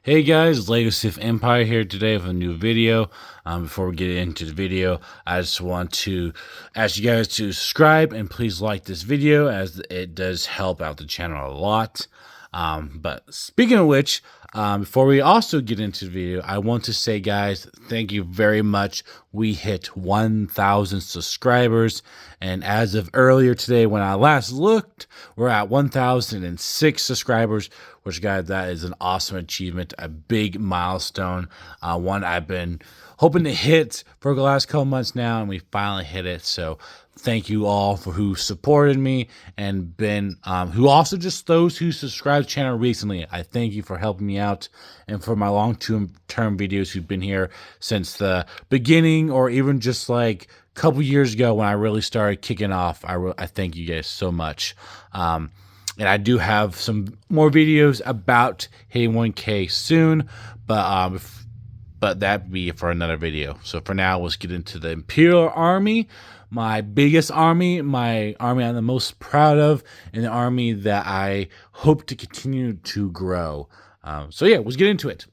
Hey guys, Legacy of Empire here today with a new video. Before we get into the video, I just want to ask you guys to subscribe and please like this video as it does help out the channel a lot. But speaking of which, before we also get into the video, I want to say, guys, thank you very much. We hit 1,000 subscribers, and as of earlier today, when I last looked, we're at 1,006 subscribers, which, guys, that is an awesome achievement, a big milestone, one I've been hoping to hit for the last couple months now, and we finally hit it. So thank you all for who supported me and been who also just those who subscribed to the channel recently. I thank you for helping me out, and for my long-term videos who've been here since the beginning, or even just like a couple years ago when I really started kicking off. I thank you guys so much. And I do have some more videos about hitting 1K soon, but that'd be for another video. So for now, let's get into the Imperial Army, my biggest army, my army I'm the most proud of, and the army that I hope to continue to grow. So yeah, let's get into it.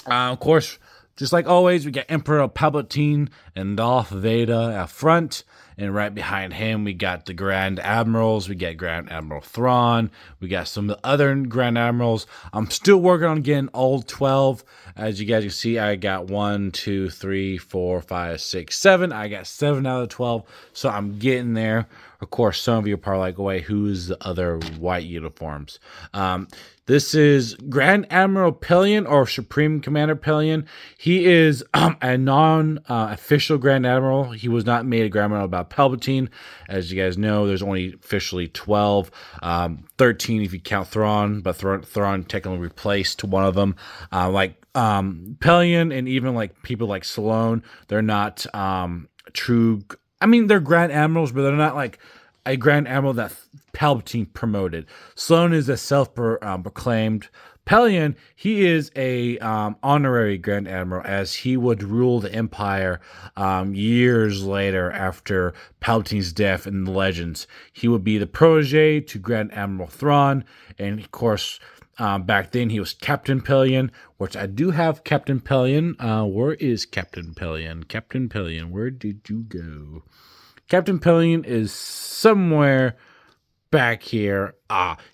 Of course, just like always, we got Emperor Palpatine and Darth Vader up front. And right behind him, we got the Grand Admirals. We got Grand Admiral Thrawn. We got some of the other Grand Admirals. I'm still working on getting all 12. As you guys can see, I got 1, 2, 3, 4, 5, 6, 7. I got 7 out of 12. So I'm getting there. Of course, some of you are probably like, wait, who's the other white uniforms? This is Grand Admiral Pillion, or Supreme Commander Pillion. He is a non-official Grand Admiral. He was not made a Grand Admiral by Palpatine. As you guys know, there's only officially 12. 13 if you count Thrawn, but Thrawn technically replaced one of them. Pillion and even like people like Sloane, they're not true. I mean, they're Grand Admirals, but they're not like a Grand Admiral that Palpatine promoted. Sloane is a self-proclaimed Pillion. He is a honorary Grand Admiral, as he would rule the Empire years later after Palpatine's death in the Legends. He would be the protege to Grand Admiral Thrawn, and of course, back then he was Captain Pillion, which I do have Captain Pillion. Where is Captain Pillion? Captain Pillion, where did you go? Captain Pillion is somewhere back here.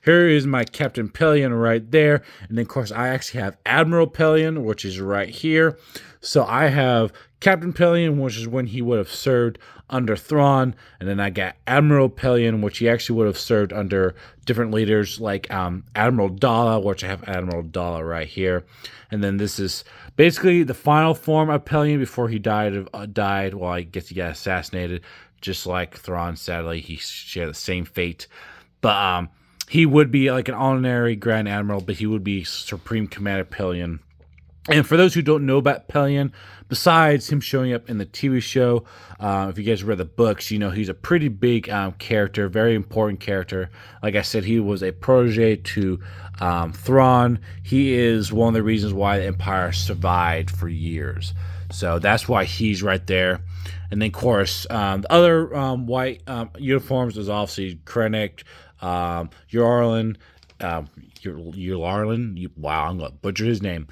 Here is my Captain Pillion right there. And then, of course, I actually have Admiral Pillion, which is right here. So I have Captain Pillion, which is when he would have served under Thrawn. And then I got Admiral Pillion, which he actually would have served under different leaders like Admiral Dala, which I have Admiral Dala right here. And then this is basically the final form of Pillion before he died. Well, I guess he got assassinated. Just like Thrawn, sadly, he shared the same fate. But he would be like an honorary Grand Admiral, but he would be Supreme Commander Pillion. And for those who don't know about Pillion, besides him showing up in the TV show, if you guys read the books, you know he's a pretty big character, very important character. Like I said, he was a protege to Thrawn. He is one of the reasons why the Empire survived for years. So that's why he's right there. And then, of course, the other white uniforms is obviously Krennic, Yarlin, wow, I'm going to butcher his name.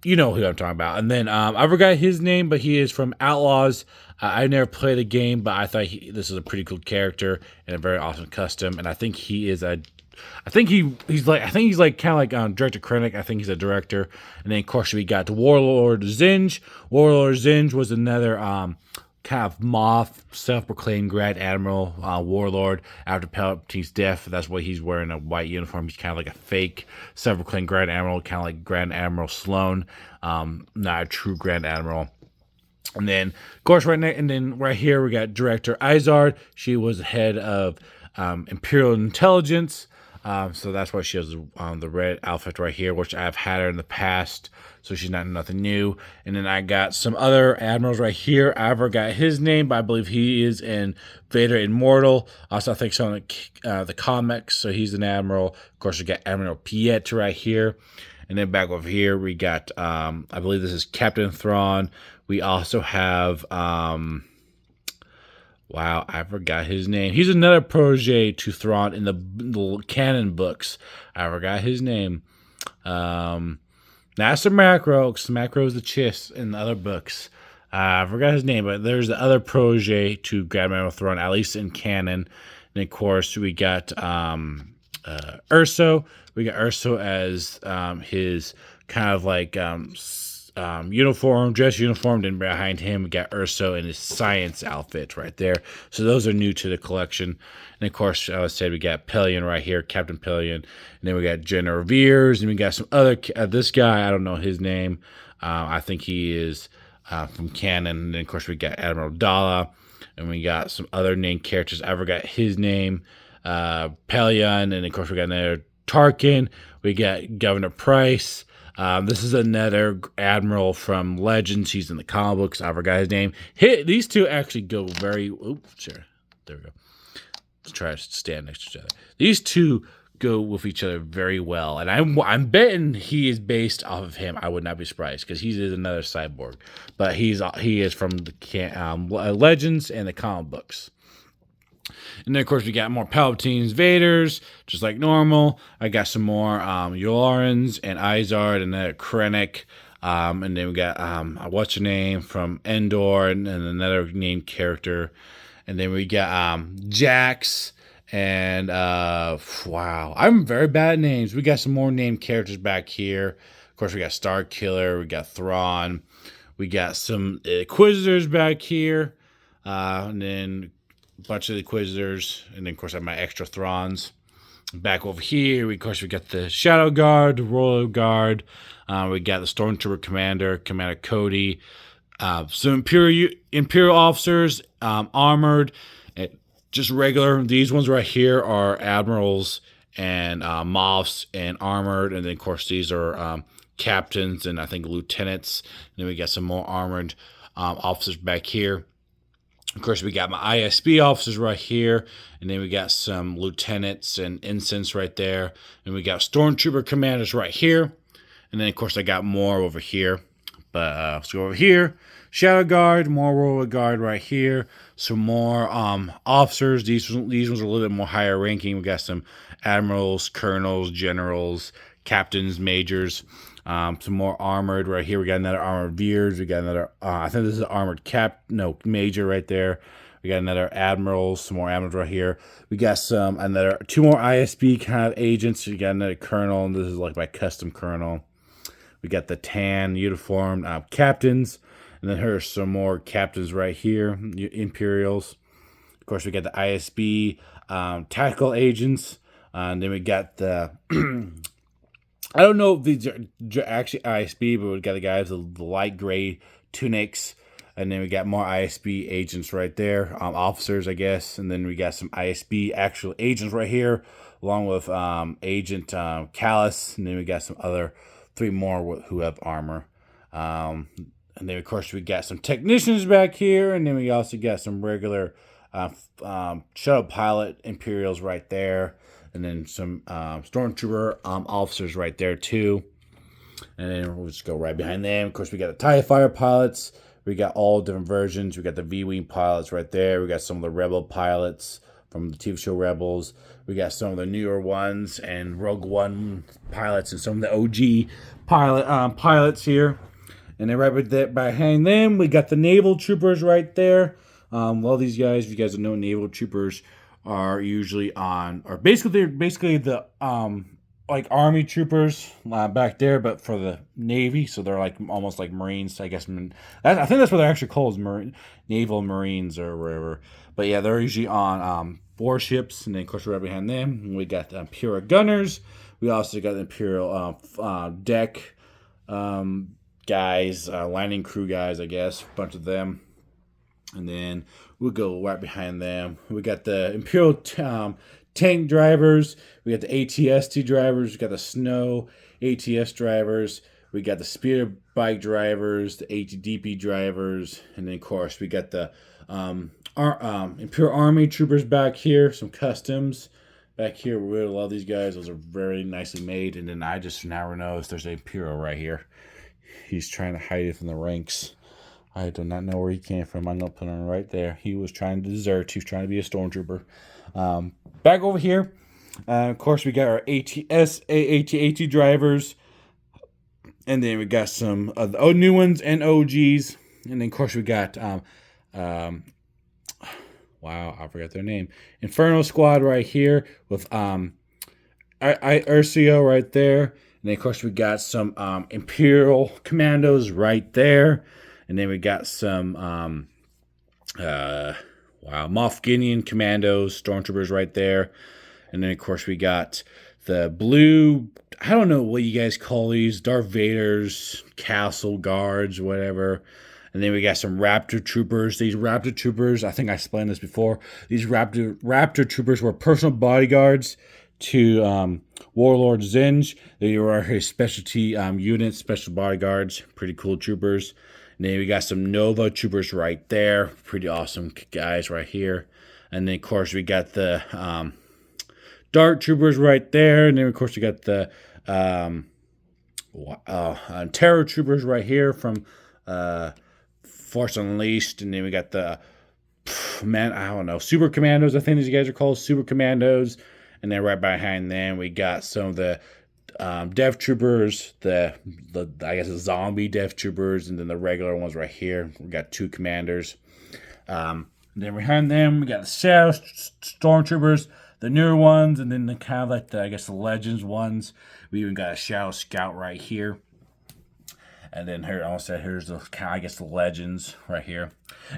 You know who I'm talking about. And then I forgot his name, but he is from Outlaws. I never played the game, but I thought this is a pretty cool character and a very awesome custom. And I think he is he's like kind of like Director Krennic. I think he's a director. And then, of course, we got the Warlord Zinj. Warlord Zinj was another kind of Moff, self-proclaimed Grand Admiral, Warlord after Palpatine's death. That's why he's wearing a white uniform. He's kind of like a fake self-proclaimed Grand Admiral, kind of like Grand Admiral Sloane, not a true Grand Admiral. And then, of course, right here we got Director Izard. She was the head of Imperial Intelligence. So that's why she has the red outfit right here, which I've had her in the past, so she's not nothing new. And then I got some other admirals right here. I forgot his name, but I believe he is in Vader Immortal. Also, I think so in the comics, so he's an admiral. Of course, we got Admiral Piet right here. And then back over here, we got, I believe this is Captain Thrawn. We also have... wow, I forgot his name. He's another protege to Thrawn in the canon books. I forgot his name. That's the Macro, because Macro is the Chiss in the other books. I forgot his name, but there's the other protege to Grand Admiral Thrawn, at least in canon. And of course, we got Urso. We got Urso as his kind of like uniform, dress uniformed, and behind him we got Urso in his science outfit right there. So those are new to the collection. And of course, I said we got Pillion right here, Captain Pillion, and then we got General Veers, and we got some other. This guy, I don't know his name. I think he is from canon. And then of course we got Admiral Dala, and we got some other named characters. I forgot his name. Pillion, and of course we got another Tarkin. We got Governor Price. This is another admiral from Legends. He's in the comic books. I forgot his name. These two actually go very. Oops, sure. There we go. Let's try to stand next to each other. These two go with each other very well, and I'm betting he is based off of him. I would not be surprised because he is another cyborg, but he is from the Legends and the comic books. And then, of course, we got more Palpatines, Vaders, just like normal. I got some more Yularians and Izard and then Krennic. And then we got, what's her name, from Endor and another named character. And then we got Jax and, wow. I'm very bad at names. We got some more named characters back here. Of course, we got Starkiller. We got Thrawn. We got some Inquisitors back here. And then bunch of the Inquisitors, and then of course I have my extra Thrawns. Back over here, of course we got the Shadow Guard, the Royal Guard. We got the Stormtrooper Commander Cody. Some Imperial officers, armored, just regular. These ones right here are admirals and moffs and armored, and then of course these are captains and I think lieutenants. And then we got some more armored officers back here. Of course, we got my ISB officers right here, and then we got some lieutenants and ensigns right there, and we got stormtrooper commanders right here, and then of course I got more over here. But let's go over here. Shadow Guard, more Royal Guard right here. Some more officers. These ones are a little bit more higher ranking. We got some admirals, colonels, generals, captains, majors. Some more armored right here. We got another armored Veers. We got another, I think this is an armored major right there. We got another admiral, some more admirals right here. We got two more ISB kind of agents. We got another colonel, and this is like my custom colonel. We got the tan uniformed captains, and then here's some more captains right here, Imperials. Of course, we got the ISB tactical agents, and then we got the I don't know if these are actually ISB, but we got the guys with the light gray tunics. And then we got more ISB agents right there, officers, I guess. And then we got some ISB actual agents right here, along with Agent Callus. And then we got some other 3 more who have armor. And then, of course, we got some technicians back here. And then we also got some regular shuttle pilot Imperials right there. And then some stormtrooper officers right there too. And then we'll just go right behind them. Of course, we got the TIE Fighter pilots. We got all different versions. We got the V-Wing pilots right there. We got some of the Rebel pilots from the TV show Rebels. We got some of the newer ones and Rogue One pilots and some of the OG pilots here. And then right behind them, we got the Naval Troopers right there. All these guys, if you guys don't know, Naval Troopers are usually they're basically the like army troopers back there, but for the Navy, so they're like almost like Marines, I guess. I think that's what they're actually called, Naval Marines or whatever. But yeah, they're usually on warships, and then of course right behind them we got the Imperial gunners. We also got the Imperial deck guys, landing crew guys, I guess, a bunch of them. And then we'll go right behind them. We got the Imperial tank drivers. We got the ATST drivers. We got the snow ATS drivers. We got the speeder bike drivers, the ATDP drivers. And then, of course, we got the Imperial Army troopers back here. Some customs back here. We really love these guys. Those are very nicely made. And then I just now noticed there's an Imperial right here. He's trying to hide it from the ranks. I do not know where he came from. I'm going to put him right there. He was trying to desert. He was trying to be a stormtrooper. Back over here, of course, we got our AT drivers. And then we got some of the new ones and OGs. And then, of course, we got, wow, I forgot their name. Inferno Squad right here with Ursio right there. And then, of course, we got some Imperial Commandos right there. And then we got some, Moff Gideon Commandos, Stormtroopers right there. And then, of course, we got the blue, I don't know what you guys call these, Darth Vader's Castle Guards, whatever. And then we got some Raptor Troopers. These Raptor Troopers, I think I explained this before. These Raptor Troopers were personal bodyguards to Warlord Zinj. They were his specialty units, special bodyguards. Pretty cool troopers. And then we got some Nova Troopers right there. Pretty awesome guys right here. And then, of course, we got the Dart Troopers right there. And then, of course, we got the Terror Troopers right here from Force Unleashed. And then we got the, Super Commandos, I think these guys are called, Super Commandos. And then right behind them, we got some of the Death Troopers, the zombie Death Troopers, and then the regular ones right here. We got 2 commanders. And then behind them, we got the Shadow Stormtroopers, the newer ones, and then the kind of like the Legends ones. We even got a Shadow Scout right here. And then here, here's the the Legends right here.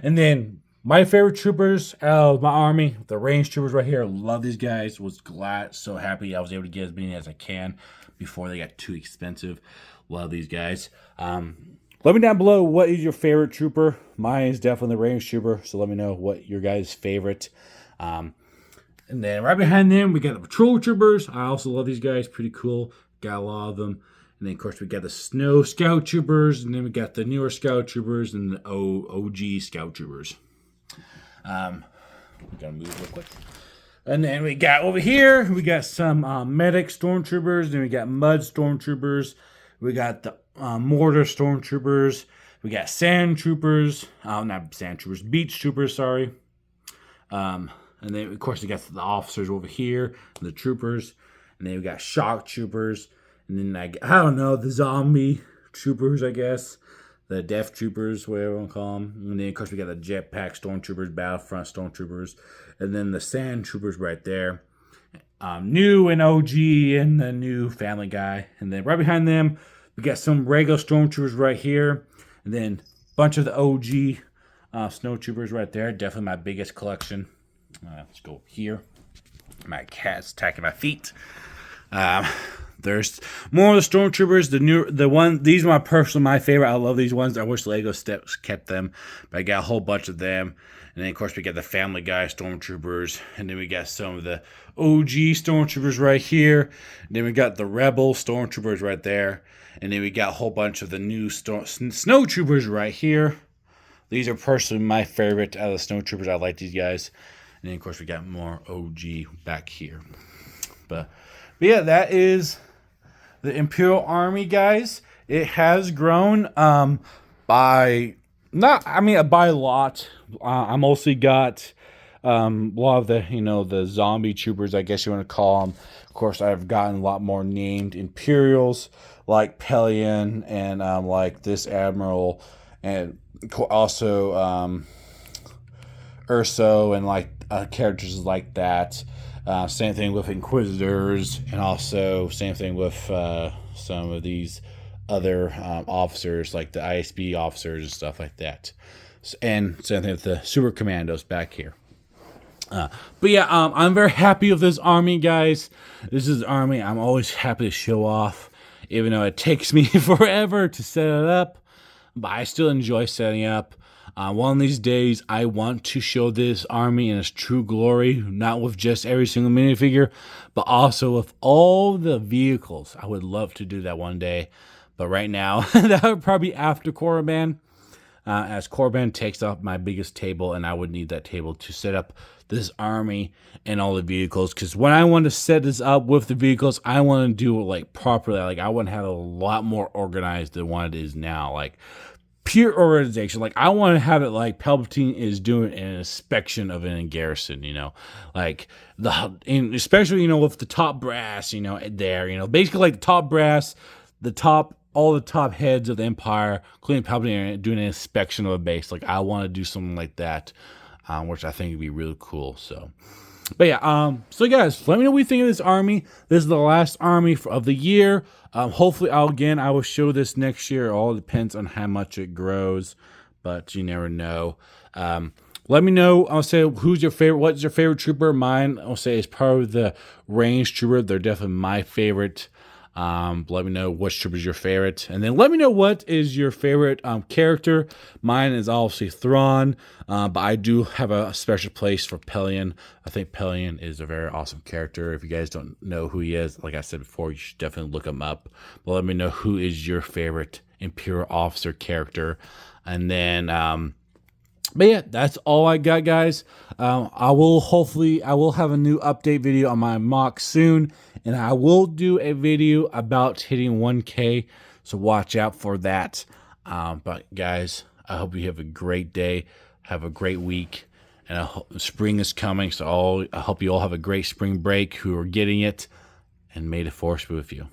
And then my favorite troopers out of my army, the range troopers right here. Love these guys. Was glad, so happy I was able to get as many as I can before they got too expensive. Love these guys. Let me down below, what is your favorite trooper? Mine is definitely the range trooper, so let me know what your guys' favorite. And then right behind them, we got the patrol troopers. I also love these guys. Pretty cool. Got a lot of them. And then, of course, we got the Snow Scout Troopers. And then we got the newer Scout Troopers and the OG Scout Troopers. We're going to move real quick. And then we got over here, we got some Medic Stormtroopers. Then we got Mud Stormtroopers. We got the Mortar Stormtroopers. We got Sand Troopers. Not Sand Troopers, Beach Troopers, sorry. And then, of course, we got the officers over here, the troopers. And then we got Shock Troopers. And then, I don't know, the Zombie Troopers, I guess. The Death Troopers, whatever you want to call them. And then, of course, we got the Jetpack Stormtroopers, Battlefront Stormtroopers. And then the Sand Troopers right there. New and OG and the new Family Guy. And then right behind them, we got some regular Stormtroopers right here. And then a bunch of the OG Snow Troopers right there. Definitely my biggest collection. Let's go here. My cat's attacking my feet. There's more of the Stormtroopers. These are my favorite. I love these ones. I wish Lego Steps kept them, but I got a whole bunch of them. And then, of course, we got the Family Guy Stormtroopers. And then we got some of the OG Stormtroopers right here. And then we got the Rebel Stormtroopers right there. And then we got a whole bunch of the new Snow Troopers right here. These are personally my favorite out of the Snow Troopers. I like these guys. And then, of course, we got more OG back here. But yeah, that is the Imperial Army, guys. It has grown by a lot. I mostly got a lot of the zombie troopers, I guess you want to call them. Of course, I've gotten a lot more named Imperials like Pelion and like this Admiral, and also Urso and like characters like that. Same thing with Inquisitors, and also same thing with some of these other officers, like the ISB officers and stuff like that. And same thing with the Super Commandos back here. But yeah, I'm very happy with this army, guys. This is the army I'm always happy to show off, even though it takes me forever to set it up. But I still enjoy setting up. One of these days, I want to show this army in its true glory, not with just every single minifigure, but also with all the vehicles. I would love to do that one day, but right now, that would probably be after Korriban, as Korriban takes up my biggest table, and I would need that table to set up this army and all the vehicles, because when I want to set this up with the vehicles, I want to do it like properly. Like, I want to have it a lot more organized than what it is now. Like, pure organization. Like, I want to have it like Palpatine is doing an inspection of it in Garrison, like especially, with the top brass, there, basically like the top brass, the top all the top heads of the Empire, including Palpatine, doing an inspection of a base. Like, I want to do something like that, which I think would be really cool. So, but yeah, so guys, let me know what you think of this army. This is the last army of the year. Hopefully, I will show this next year. It all depends on how much it grows, but you never know. Let me know. I'll say who's your favorite. What's your favorite trooper? Mine, I'll say, is probably the range trooper. They're definitely my favorite. Let me know which trooper is your favorite, and then let me know what is your favorite character. Mine is obviously Thrawn, but I do have a special place for Pelion. I think Pelion is a very awesome character. If you guys don't know who he is, like I said before, you should definitely look him up. But let me know who is your favorite Imperial officer character, and then. But yeah, that's all I got, guys. I will have a new update video on my mock soon, and I will do a video about hitting 1K, so watch out for that. But guys, I hope you have a great day, have a great week, and spring is coming, so I hope you all have a great spring break who are getting it, and may the force be with you.